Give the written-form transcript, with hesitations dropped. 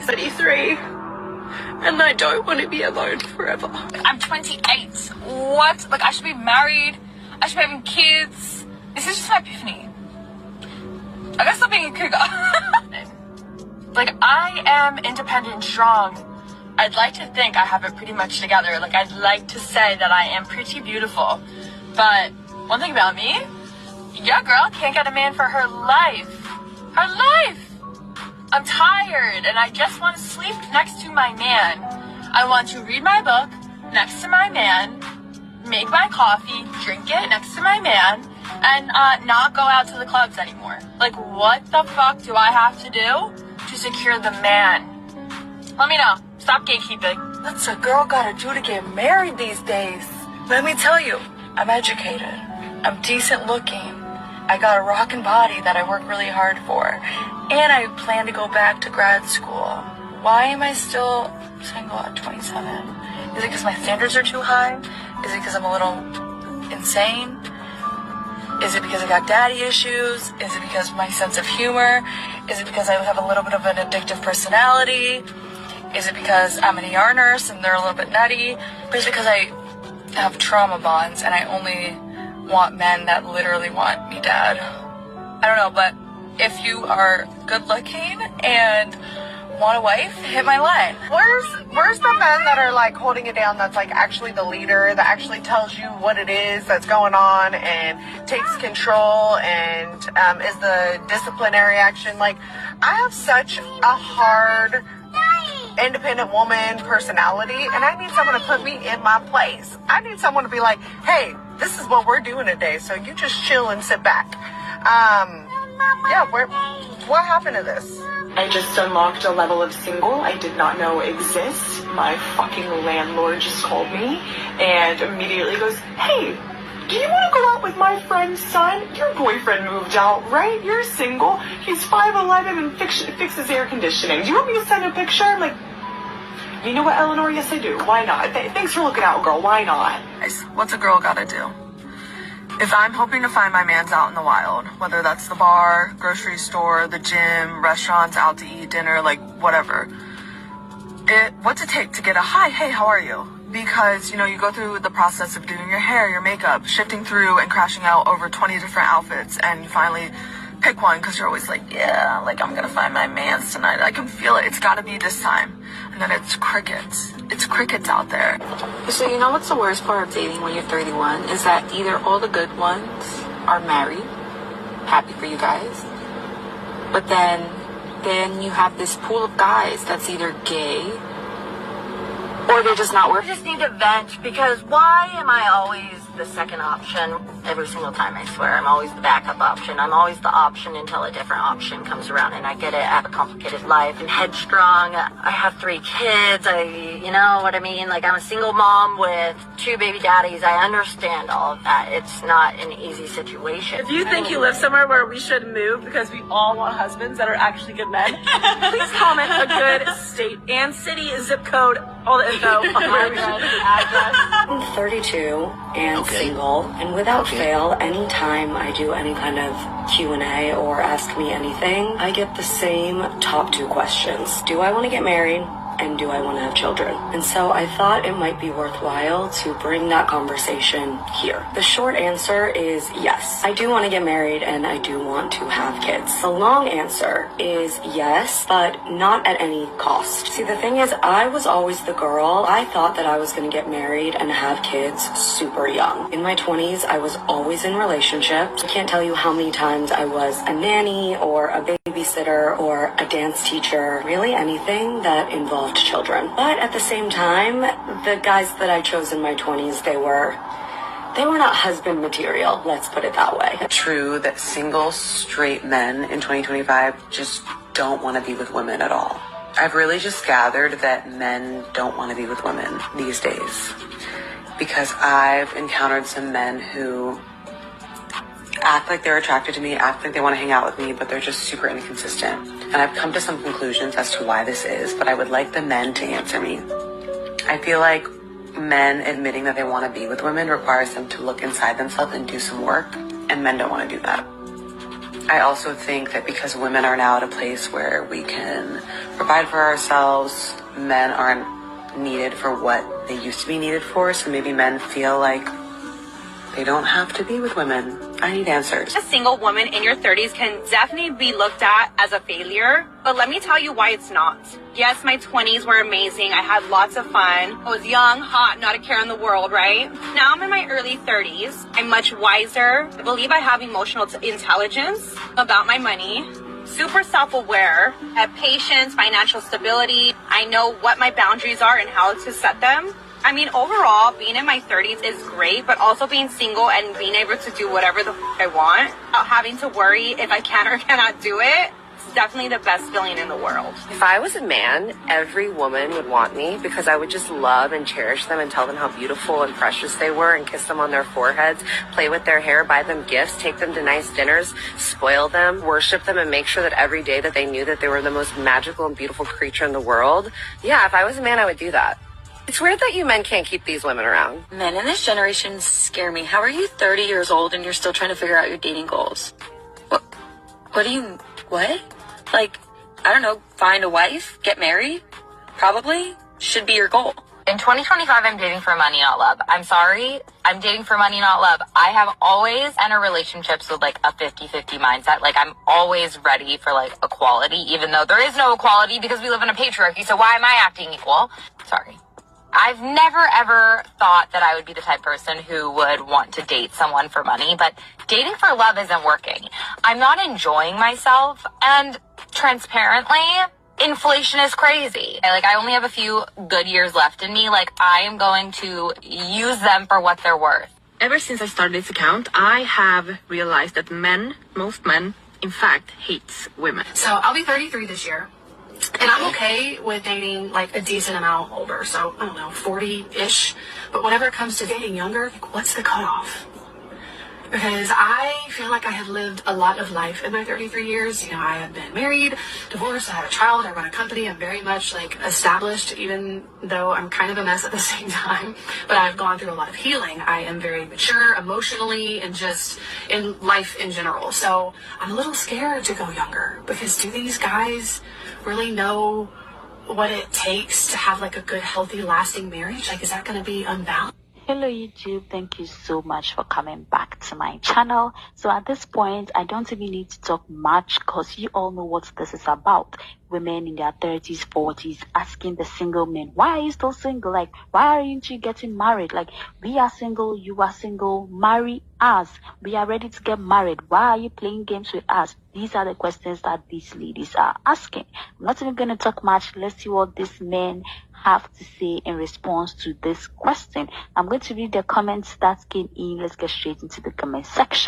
33, and I don't want to be alone forever. I'm 28. What? Like, I should be married. I should be having kids. This is just my epiphany. I gotta stop being a cougar. Like, I am independent and strong. I'd like to think I have it pretty much together. Like, I'd like to say that I am pretty beautiful. But one thing about me, your girl can't get a man for her life. Her life! I'm tired and I just want to sleep next to my man. I want to read my book next to my man, make my coffee, drink it next to my man, and not go out to the clubs anymore. Like, what the fuck do I have to do to secure the man? Let me know. Stop gatekeeping. What's a girl gotta do to get married these days? Let me tell you, I'm educated. I'm decent looking. I got a rockin' body that I work really hard for. And I plan to go back to grad school. Why am I still single at 27? Is it because my standards are too high? Is it because I'm a little insane? Is it because I got daddy issues? Is it because of my sense of humor? Is it because I have a little bit of an addictive personality? Is it because I'm an ER nurse and they're a little bit nutty? Or is it because I have trauma bonds and I only want men that literally want me dead? I don't know, but if you are good looking and want a wife, hit my line. Where's the men that are like holding it down, that's like actually the leader, that actually tells you what it is that's going on and takes control and is the disciplinary action? Like, I have such a hard independent woman personality and I need someone to put me in my place. I need someone to be like, hey, this is what we're doing today, so you just chill and sit back. Yeah, what happened to this? I just unlocked a level of single I did not know exists. My fucking landlord just called me and immediately goes, hey, do you want to go out with my friend's son? Your boyfriend moved out, right? You're single. He's 5'11" and fixes air conditioning. Do you want me to send a picture? I'm like, you know what, Eleanor? Yes, I do. Why not? Thanks for looking out, girl. Why not? What's a girl gotta do? If I'm hoping to find my mans out in the wild, whether that's the bar, grocery store, the gym, restaurants, out to eat dinner, like whatever, what's it take to get a hi, hey, how are you? Because, you know, you go through the process of doing your hair, your makeup, shifting through and crashing out over 20 different outfits, and you finally pick one because you're always like, yeah, like I'm gonna find my mans tonight. I can feel it. It's gotta be this time. And then it's crickets. It's crickets out there. So you know what's the worst part of dating when you're 31 is that either all the good ones are married, happy for you guys, but then you have this pool of guys that's either gay or they're just not working. I just need to vent because why am I always the second option every single time? I swear I'm always the backup option. I'm always the option until a different option comes around. And I get it, I have a complicated life and headstrong. I have 3 kids. You know what I mean? Like, I'm a single mom with 2 baby daddies. I understand all of that. It's not an easy situation. If you think you live somewhere where we should move because we all want husbands that are actually good men, please comment a good state and city, zip code, all the info on where we should address. I'm 32 and single, and without fail, anytime I do any kind of Q&A or ask me anything, I get the same top 2 questions. Do I want to get married? And do I want to have children? And so I thought it might be worthwhile to bring that conversation here. The short answer is yes. I do want to get married and I do want to have kids. The long answer is yes, but not at any cost. See, the thing is, I was always the girl. I thought that I was going to get married and have kids super young. In my 20s, I was always in relationships. I can't tell you how many times I was a nanny or a babysitter or a dance teacher, really anything that involved children. But at the same time, the guys that I chose in my 20s, they were not husband material, let's put it that way. True that single straight men in 2025 just don't want to be with women at all. I've really just gathered that men don't want to be with women these days because I've encountered some men who act like they're attracted to me, act like they want to hang out with me, but they're just super inconsistent. And I've come to some conclusions as to why this is, but I would like the men to answer me. I feel like men admitting that they want to be with women requires them to look inside themselves and do some work, and men don't want to do that. I also think that because women are now at a place where we can provide for ourselves, men aren't needed for what they used to be needed for, so maybe men feel like they don't have to be with women. I need answers. A single woman in your 30s can definitely be looked at as a failure, but let me tell you why it's not. Yes, my 20s were amazing. I had lots of fun. I was young, hot, not a care in the world, right? Now I'm in my early 30s. I'm much wiser. I believe I have emotional intelligence about my money. Super self-aware. I have patience, financial stability. I know what my boundaries are and how to set them. I mean, overall, being in my 30s is great, but also being single and being able to do whatever the I want, without having to worry if I can or cannot do it, it's definitely the best feeling in the world. If I was a man, every woman would want me because I would just love and cherish them and tell them how beautiful and precious they were and kiss them on their foreheads, play with their hair, buy them gifts, take them to nice dinners, spoil them, worship them, and make sure that every day that they knew that they were the most magical and beautiful creature in the world. Yeah, if I was a man, I would do that. It's weird that you men can't keep these women around. Men in this generation scare me. How are you 30 years old and you're still trying to figure out your dating goals? What? Like, I don't know, find a wife, get married? Probably should be your goal. In 2025, I'm dating for money, not love. I'm sorry. I'm dating for money, not love. I have always entered relationships with like a 50-50 mindset. Like I'm always ready for like equality, even though there is no equality because we live in a patriarchy. So why am I acting equal? Sorry. I've never ever thought that I would be the type of person who would want to date someone for money, but dating for love isn't working. I'm not enjoying myself, and transparently, inflation is crazy. Like, I only have a few good years left in me. Like, I am going to use them for what they're worth. Ever since I started this account, I have realized that most men, in fact, hates women. So I'll be 33 this year. And I'm okay with dating like a decent amount older, so I don't know, 40-ish. But whenever it comes to dating younger, like, what's the cutoff? Because I feel like I have lived a lot of life in my 33 years. You know, I have been married, divorced, I have a child, I run a company. I'm very much like established, even though I'm kind of a mess at the same time. But I've gone through a lot of healing. I am very mature emotionally and just in life in general. So I'm a little scared to go younger because do these guys really know what it takes to have like a good, healthy, lasting marriage? Like, is that going to be unbalanced? Hello YouTube, thank you so much for coming back to my channel. So at this point, I don't even need to talk much because you all know what this is about. Women in their 30s, 40s asking the single men, why are you still single? Like, why aren't you getting married? Like, we are single, you are single, marry us. We are ready to get married. Why are you playing games with us? These are the questions that these ladies are asking. I'm not even going to talk much. Let's see what these men have to say in response to this question. I'm going to read the comments that came in. Let's get straight into the comment section.